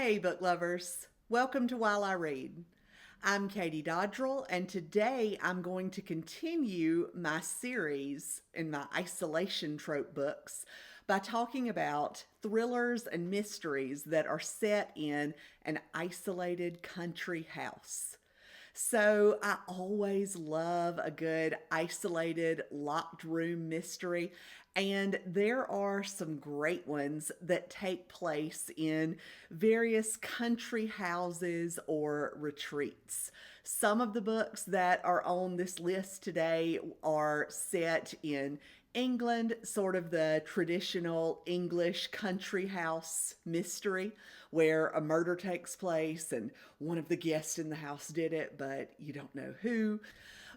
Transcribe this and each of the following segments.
Hey, book lovers. Welcome to While I Read. I'm Katie Dodrell, and today I'm going to continue my series in my isolation trope books by talking about thrillers and mysteries that are set in an isolated country house. So I always love a good isolated locked room mystery. And there are some great ones that take place in various country houses or retreats. Some of the books that are on this list today are set in England, sort of the traditional English country house mystery where a murder takes place and one of the guests in the house did it, but you don't know who.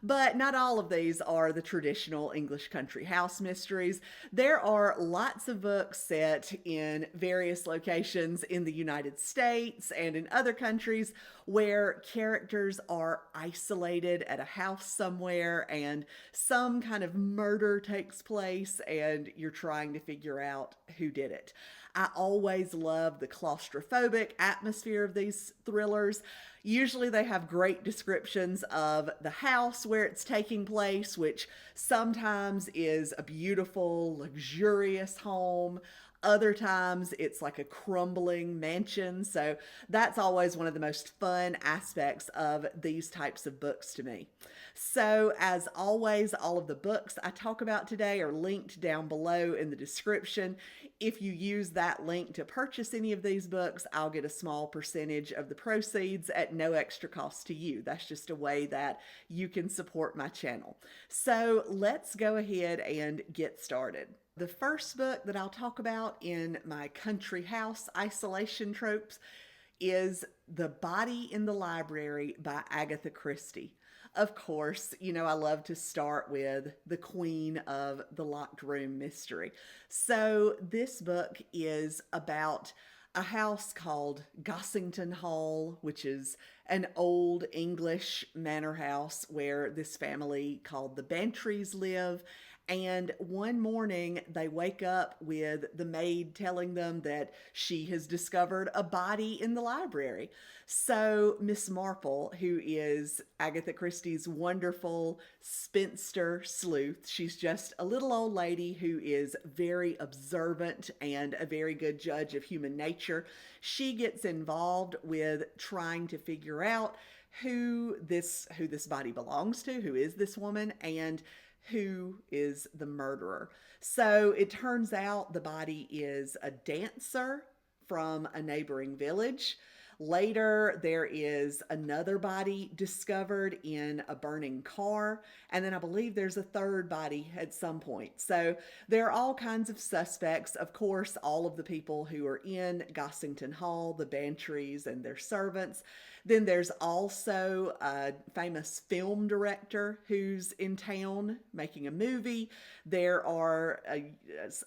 But not all of these are the traditional English country house mysteries. There are lots of books set in various locations in the United States and in other countries where characters are isolated at a house somewhere and some kind of murder takes place and you're trying to figure out who did it. I always love the claustrophobic atmosphere of these thrillers. Usually, they have great descriptions of the house where it's taking place, which sometimes is a beautiful, luxurious home. Other times, it's like a crumbling mansion. So, that's always one of the most fun aspects of these types of books to me. So, as always, all of the books I talk about today are linked down below in the description. If you use that link to purchase any of these books, I'll get a small percentage of the proceeds at no extra cost to you. That's just a way that you can support my channel. So let's go ahead and get started. The first book that I'll talk about in my country house isolation tropes is The Body in the Library by Agatha Christie. Of course, I love to start with the queen of the locked room mystery. So, this book is about a house called Gossington Hall, which is an old English manor house where this family called the Bantrys live. And one morning they wake up with the maid telling them that she has discovered a body in the library. So Miss Marple, who is Agatha Christie's wonderful spinster sleuth, she's just a little old lady who is very observant and a very good judge of human nature. She gets involved with trying to figure out who this body belongs to, who is this woman, and who is the murderer. So it turns out the body is a dancer from a neighboring village. Later, there is another body discovered in a burning car. And then I believe there's a third body at some point. So there are all kinds of suspects. Of course, all of the people who are in Gossington Hall, the Bantrys and their servants. Then there's also a famous film director who's in town making a movie. There are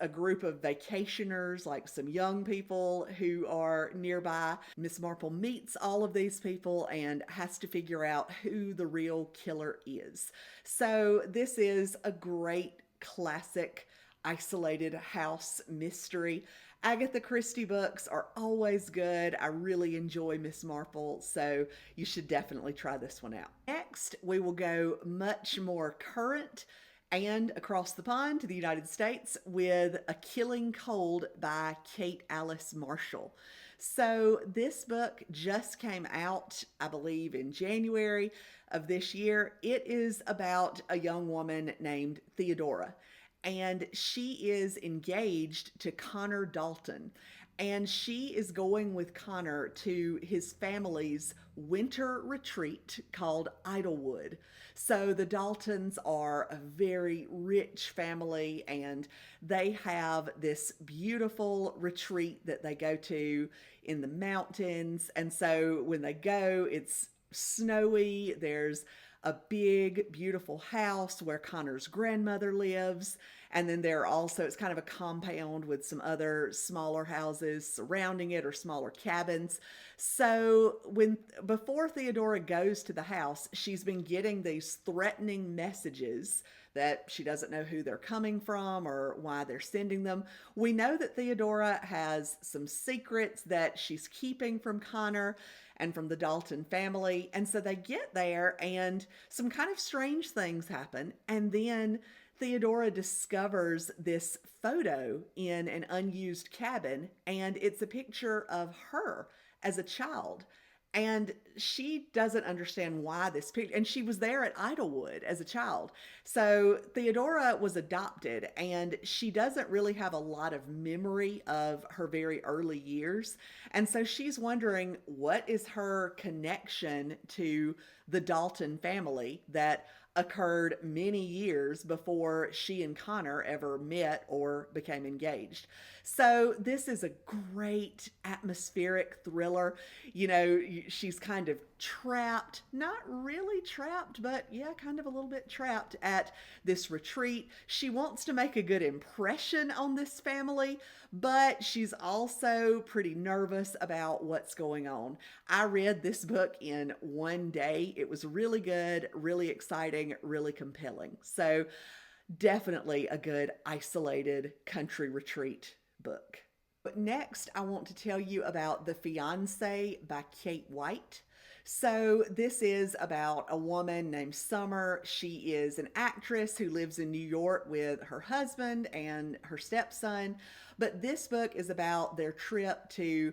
a group of vacationers, like some young people who are nearby. Miss Marple meets all of these people and has to figure out who the real killer is. So this is a great classic isolated house mystery. Agatha Christie books are always good. I really enjoy Miss Marple, so you should definitely try this one out. Next, we will go much more current and across the pond to the United States with A Killing Cold by Kate Alice Marshall. So this book just came out, I believe, in January of this year. It is about a young woman named Theodora, and she is engaged to Connor Dalton. And she is going with Connor to his family's winter retreat called Idlewood. So the Daltons are a very rich family, and they have this beautiful retreat that they go to in the mountains. And so when they go, it's snowy. There's a big, beautiful house where Connor's grandmother lives. And then there are also, it's kind of a compound with some other smaller houses surrounding it, or smaller cabins. So before Theodora goes to the house, she's been getting these threatening messages that she doesn't know who they're coming from or why they're sending them. We know that Theodora has some secrets that she's keeping from Connor and from the Dalton family. And so they get there and some kind of strange things happen. And then Theodora discovers this photo in an unused cabin, and it's a picture of her as a child. And she doesn't understand why this picture, and she was there at Idlewood as a child. So Theodora was adopted, and she doesn't really have a lot of memory of her very early years. And so she's wondering, what is her connection to the Dalton family that occurred many years before she and Connor ever met or became engaged. So this is a great atmospheric thriller. You know, she's kind of trapped, not really trapped, but yeah, kind of a little bit trapped at this retreat. She wants to make a good impression on this family, but she's also pretty nervous about what's going on. I read this book in one day. It was really good, really exciting, really compelling. So definitely a good isolated country retreat book. But next, I want to tell you about The Fiancé by Kate White. So, this is about a woman named Summer. She is an actress who lives in New York with her husband and her stepson. But this book is about their trip to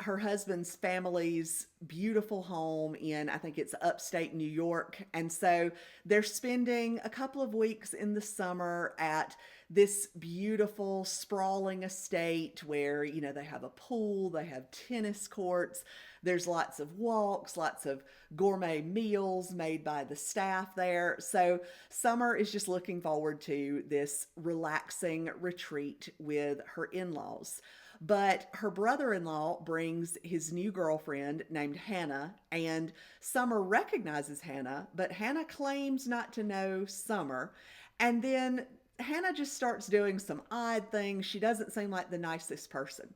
her husband's family's beautiful home in, I think it's upstate New York. And so they're spending a couple of weeks in the summer at this beautiful, sprawling estate where, you know, they have a pool, they have tennis courts, there's lots of walks, lots of gourmet meals made by the staff there. So Summer is just looking forward to this relaxing retreat with her in-laws. But her brother in law brings his new girlfriend named Hannah, and Summer recognizes Hannah, but Hannah claims not to know Summer. And then Hannah just starts doing some odd things. She doesn't seem like the nicest person.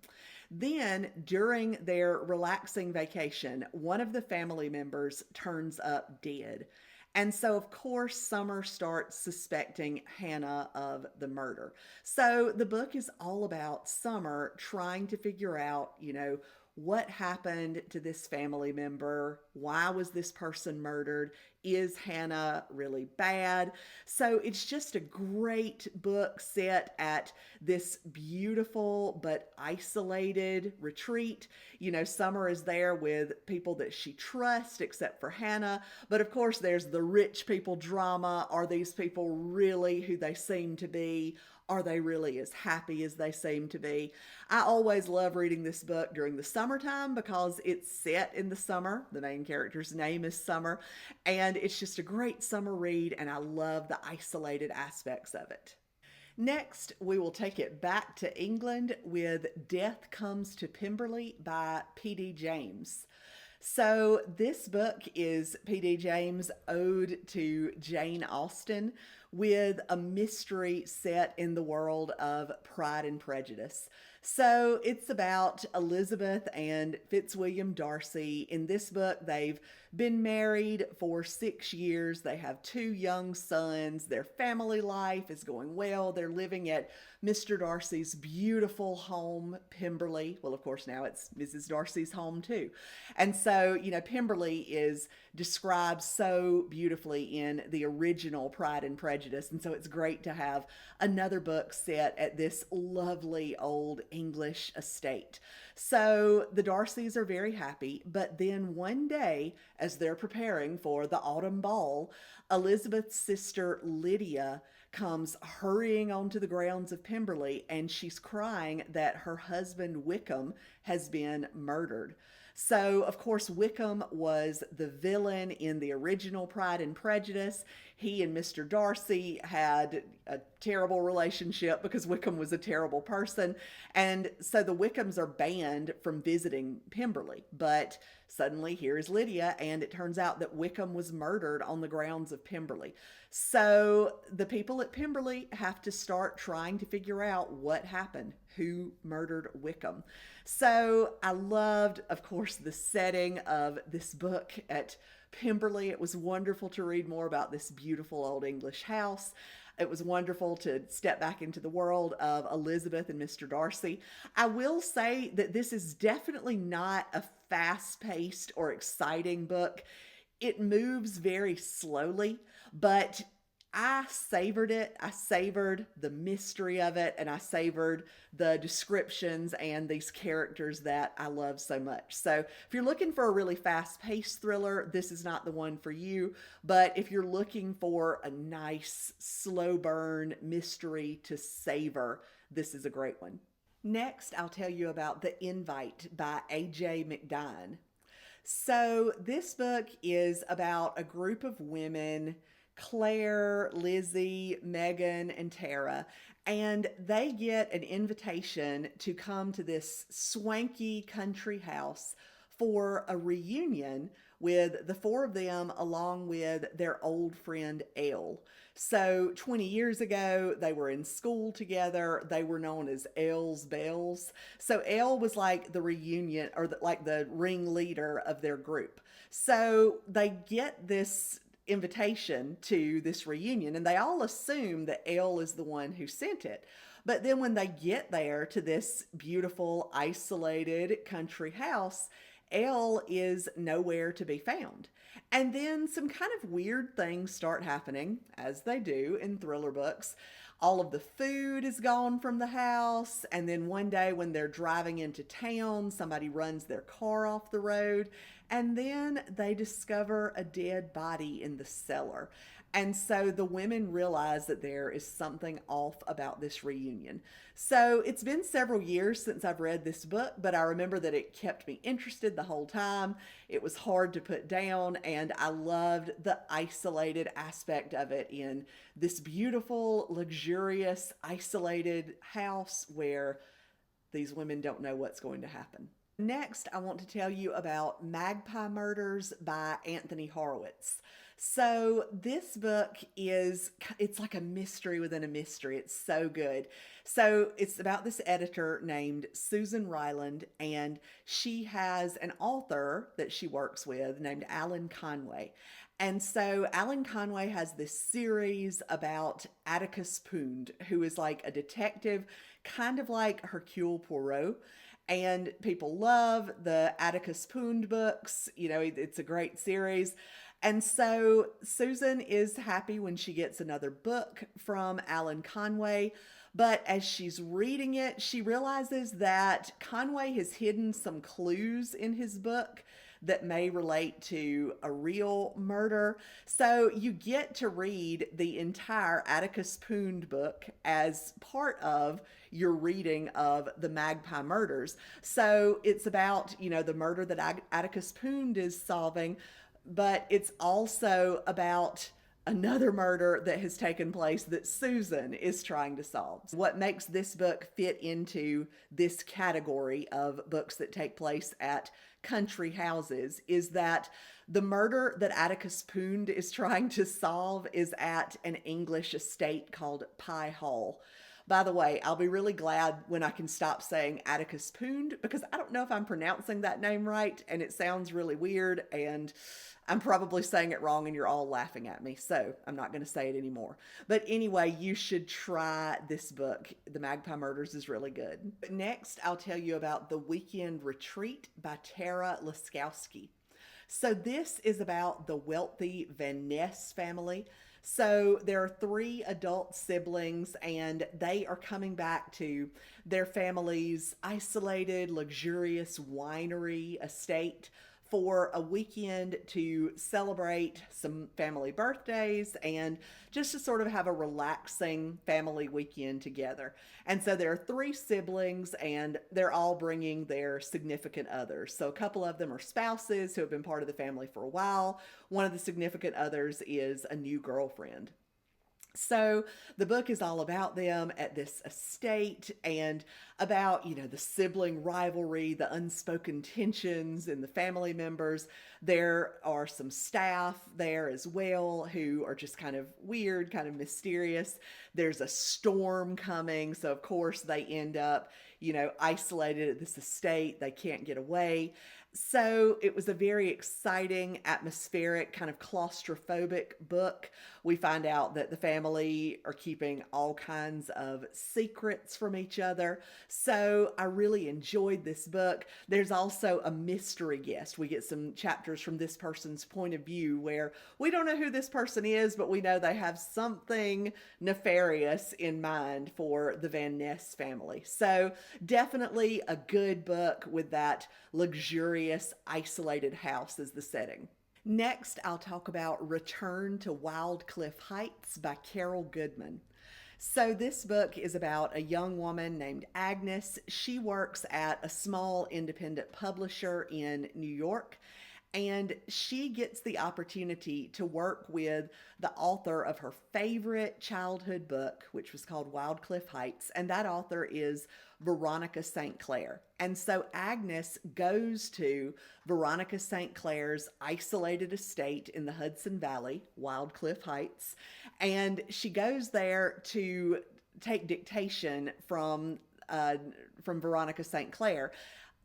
Then, during their relaxing vacation, one of the family members turns up dead. And so, of course, Summer starts suspecting Hannah of the murder. So, the book is all about Summer trying to figure out, you know, what happened to this family member? Why was this person murdered? Is Hannah really bad? So it's just a great book set at this beautiful but isolated retreat. You know, Summer is there with people that she trusts, except for Hannah. But of course, there's the rich people drama. Are these people really who they seem to be? Are they really as happy as they seem to be? I always love reading this book during the summertime because it's set in the summer. The main character's name is Summer, and it's just a great summer read, and I love the isolated aspects of it. Next, we will take it back to England with Death Comes to Pemberley by P.D. James. So, this book is P.D. James' ode to Jane Austen with a mystery set in the world of Pride and Prejudice. So, it's about Elizabeth and Fitzwilliam Darcy. In this book, they've been married for 6 years. They have 2 young sons. Their family life is going well. They're living at Mr. Darcy's beautiful home, Pemberley. Well, of course, now it's Mrs. Darcy's home too. And so, you know, Pemberley is described so beautifully in the original Pride and Prejudice. And so it's great to have another book set at this lovely old English estate. So the Darcys are very happy, but then one day, as they're preparing for the autumn ball, Elizabeth's sister Lydia comes hurrying onto the grounds of Pemberley, and she's crying that her husband Wickham has been murdered. So, of course, Wickham was the villain in the original Pride and Prejudice. He and Mr. Darcy had a terrible relationship because Wickham was a terrible person. And so the Wickhams are banned from visiting Pemberley. But suddenly, here is Lydia, and it turns out that Wickham was murdered on the grounds of Pemberley. So the people at Pemberley have to start trying to figure out what happened, who murdered Wickham. So I loved, of course, the setting of this book at Pemberley. It was wonderful to read more about this beautiful old English house. It was wonderful to step back into the world of Elizabeth and Mr. Darcy. I will say that this is definitely not a fast paced or exciting book. It moves very slowly, but I savored it. I savored the mystery of it, and I savored the descriptions and these characters that I love so much. So, if you're looking for a really fast paced thriller, this is not the one for you. But if you're looking for a nice, slow burn mystery to savor, this is a great one. Next, I'll tell you about The Invite by A.J. McDine. So, this book is about a group of women, Claire, Lizzie, Megan, and Tara, and they get an invitation to come to this swanky country house for a reunion with the four of them along with their old friend Elle. So 20 years ago, they were in school together. They were known as Elle's Bells. So Elle was like the reunion or like the ringleader of their group. So they get this invitation to this reunion, and they all assume that Elle is the one who sent it. But then when they get there to this beautiful, isolated country house, Elle is nowhere to be found. And then some kind of weird things start happening, as they do in thriller books. All of the food is gone from the house. And then one day when they're driving into town, somebody runs their car off the road. And then they discover a dead body in the cellar. And so the women realize that there is something off about this reunion. So it's been several years since I've read this book, but I remember that it kept me interested the whole time. It was hard to put down, and I loved the isolated aspect of it in this beautiful, luxurious, isolated house where these women don't know what's going to happen. Next, I want to tell you about Magpie Murders by Anthony Horowitz. So this book it's like a mystery within a mystery. It's so good. So it's about this editor named Susan Ryland, and she has an author that she works with named Alan Conway. And so Alan Conway has this series about Atticus Pound, who is like a detective, kind of like Hercule Poirot. And people love the Atticus Pound books. You know, it's a great series. And so Susan is happy when she gets another book from Alan Conway. But as she's reading it, she realizes that Conway has hidden some clues in his book that may relate to a real murder. So you get to read the entire Atticus Pound book as part of your reading of the Magpie Murders. So it's about, the murder that Atticus Pound is solving, but it's also about another murder that has taken place that Susan is trying to solve. What makes this book fit into this category of books that take place at country houses is that the murder that Atticus Pound is trying to solve is at an English estate called Pye Hall. By the way, I'll be really glad when I can stop saying Atticus Pound, because I don't know if I'm pronouncing that name right, and it sounds really weird, and I'm probably saying it wrong and you're all laughing at me, so I'm not going to say it anymore. But anyway, you should try this book. The Magpie Murders is really good. Next, I'll tell you about The Weekend Retreat by Tara Laskowski. So this is about the wealthy Van Ness family. So there are 3 adult siblings, and they are coming back to their family's isolated, luxurious winery estate for a weekend to celebrate some family birthdays and just to sort of have a relaxing family weekend together. And so there are three siblings, and they're all bringing their significant others. So a couple of them are spouses who have been part of the family for a while. One of the significant others is a new girlfriend. So the book is all about them at this estate and about, the sibling rivalry, the unspoken tensions in the family members. There are some staff there as well who are just kind of weird, kind of mysterious. There's a storm coming. So, of course, they end up, isolated at this estate. They can't get away. So it was a very exciting, atmospheric, kind of claustrophobic book. We find out that the family are keeping all kinds of secrets from each other. So I really enjoyed this book. There's also a mystery guest. We get some chapters from this person's point of view where we don't know who this person is, but we know they have something nefarious in mind for the Van Ness family. So definitely a good book with that luxurious, isolated house as the setting. Next, I'll talk about Return to Wild Cliff Heights by Carol Goodman. So, this book is about a young woman named Agnes. She works at a small independent publisher in New York, and she gets the opportunity to work with the author of her favorite childhood book, which was called Wild Cliff Heights, and that author is Veronica St. Clair. And so Agnes goes to Veronica St. Clair's isolated estate in the Hudson Valley, Wild Cliff Heights, and she goes there to take dictation from Veronica St. Clair,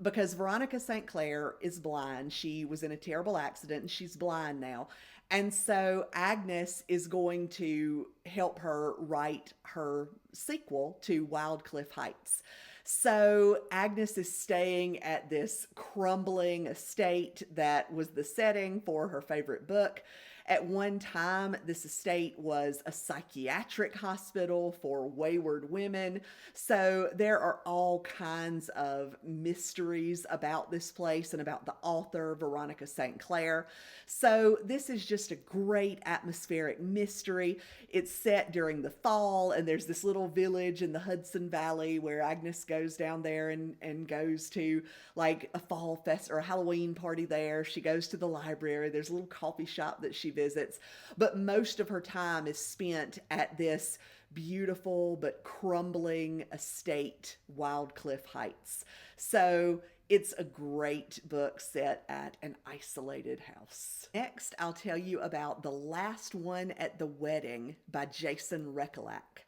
because Veronica St. Clair is blind. She was in a terrible accident and she's blind now. And so Agnes is going to help her write her sequel to Wild Cliff Heights. So Agnes is staying at this crumbling estate that was the setting for her favorite book. At one time, this estate was a psychiatric hospital for wayward women. So there are all kinds of mysteries about this place and about the author, Veronica St. Clair. So this is just a great atmospheric mystery. It's set during the fall, and there's this little village in the Hudson Valley where Agnes goes down there and goes to like a fall fest or a Halloween party there. She goes to the library. There's a little coffee shop that she visits, but most of her time is spent at this beautiful but crumbling estate, Wild Cliff Heights. So it's a great book set at an isolated house. Next, I'll tell you about The Last One at the Wedding by Jason Rekulak.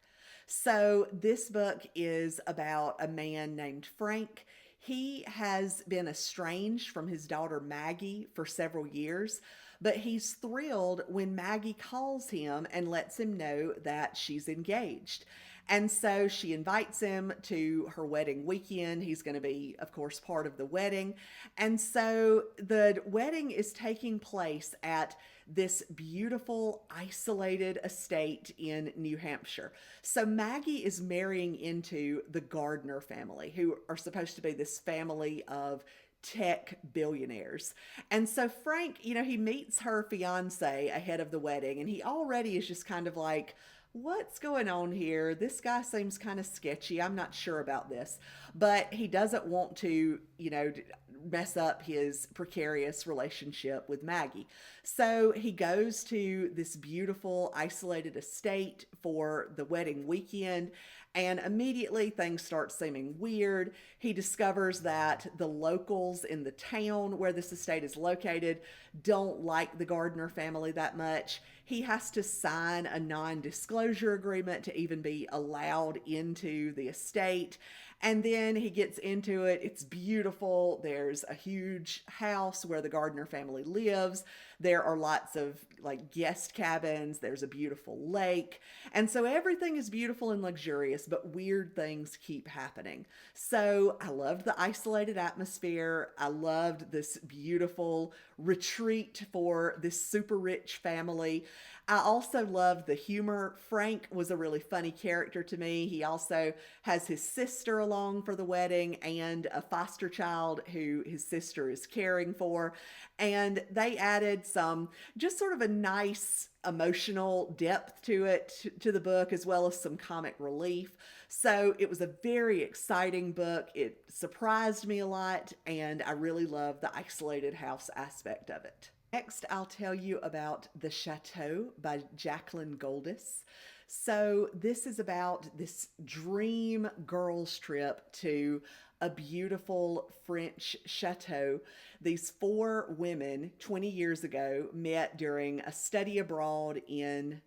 So this book is about a man named Frank. He has been estranged from his daughter Maggie for several years, but he's thrilled when Maggie calls him and lets him know that she's engaged. And so she invites him to her wedding weekend. He's going to be, of course, part of the wedding. And so the wedding is taking place at this beautiful, isolated estate in New Hampshire. So Maggie is marrying into the Gardner family, who are supposed to be this family of tech billionaires. And so Frank, he meets her fiance ahead of the wedding, and he already is just kind of like, what's going on here? This guy seems kind of sketchy. I'm not sure about this. But he doesn't want to, mess up his precarious relationship with Maggie. So he goes to this beautiful, isolated estate for the wedding weekend, and immediately things start seeming weird. He discovers that the locals in the town where this estate is located don't like the Gardner family that much. He has to sign a non-disclosure agreement to even be allowed into the estate. And then he gets into it. It's beautiful. There's a huge house where the Gardner family lives. There are lots of like guest cabins. There's a beautiful lake. And so everything is beautiful and luxurious, but weird things keep happening. So I loved the isolated atmosphere. I loved this beautiful retreat for this super rich family. I also loved the humor. Frank was a really funny character to me. He also has his sister along for the wedding and a foster child who his sister is caring for. And they added some just sort of a nice emotional depth to it, to the book, as well as some comic relief. So it was a very exciting book. It surprised me a lot, and I really love the isolated house aspect of it. Next, I'll tell you about The Chateau by Jacqueline Goldis. So, this is about this dream girls' trip to a beautiful French chateau. These four women 20 years ago met during a study abroad in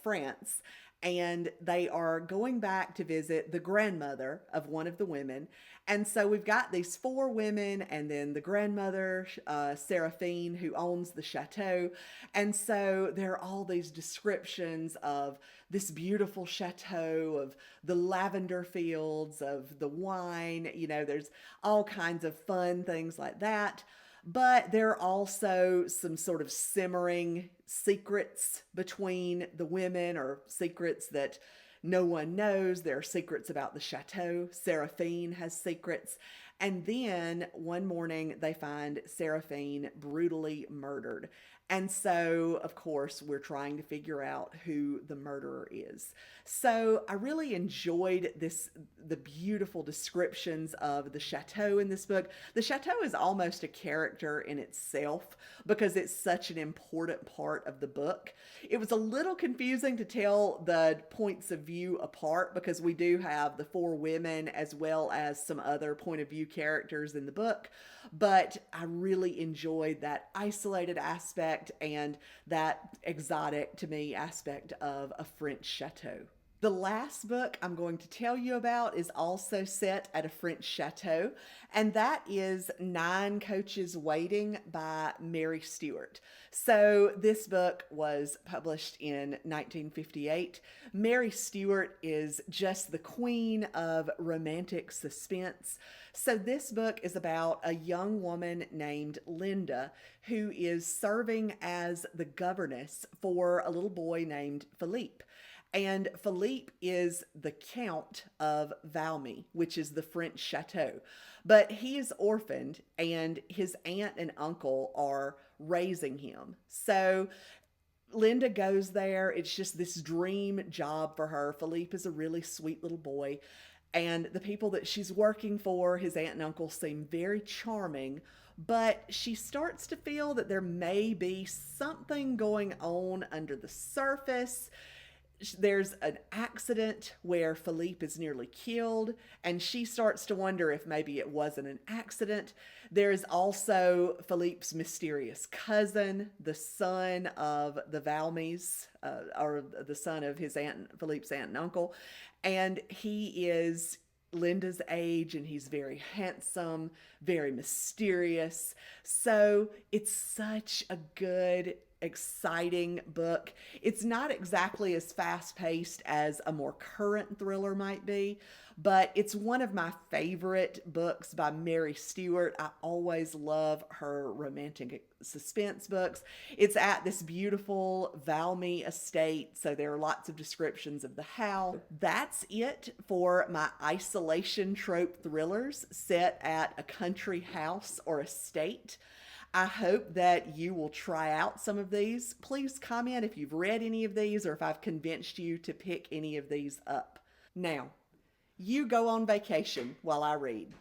France, and they are going back to visit the grandmother of one of the women. And so we've got these four women, and then the grandmother, Seraphine, who owns the chateau. And so there are all these descriptions of this beautiful chateau, of the lavender fields, of the wine. You know, there's all kinds of fun things like that. But there are also some sort of simmering secrets between the women, or secrets that no one knows. There are secrets about the chateau. Seraphine has secrets. And then one morning they find Seraphine brutally murdered. And so, of course, we're trying to figure out who the murderer is. So I really enjoyed the beautiful descriptions of the chateau in this book. The chateau is almost a character in itself because it's such an important part of the book. It was a little confusing to tell the points of view apart because we do have the four women as well as some other point of view characters in the book. But I really enjoyed that isolated aspect and that exotic, to me, aspect of a French chateau. The last book I'm going to tell you about is also set at a French chateau, and that is Nine Coaches Waiting by Mary Stewart. So this book was published in 1958. Mary Stewart is just the queen of romantic suspense. So this book is about a young woman named Linda who is serving as the governess for a little boy named Philippe. And Philippe is the Count of Valmy, which is the French chateau. But he is orphaned, and his aunt and uncle are raising him. So Linda goes there. It's just this dream job for her. Philippe is a really sweet little boy. And the people that she's working for, his aunt and uncle, seem very charming. But she starts to feel that there may be something going on under the surface. There's an accident where Philippe is nearly killed, and she starts to wonder if maybe it wasn't an accident. There's also Philippe's mysterious cousin, the son of the Valmys, or the son of Philippe's aunt and uncle, and he is Linda's age, and he's very handsome, very mysterious. So it's such a good, exciting book. It's not exactly as fast paced as a more current thriller might be, but it's one of my favorite books by Mary Stewart. I always love her romantic suspense books. It's at this beautiful Valmy estate, so there are lots of descriptions of the house. That's it for my isolation trope thrillers set at a country house or estate. I hope that you will try out some of these. Please comment if you've read any of these or if I've convinced you to pick any of these up. Now, you go on vacation while I read.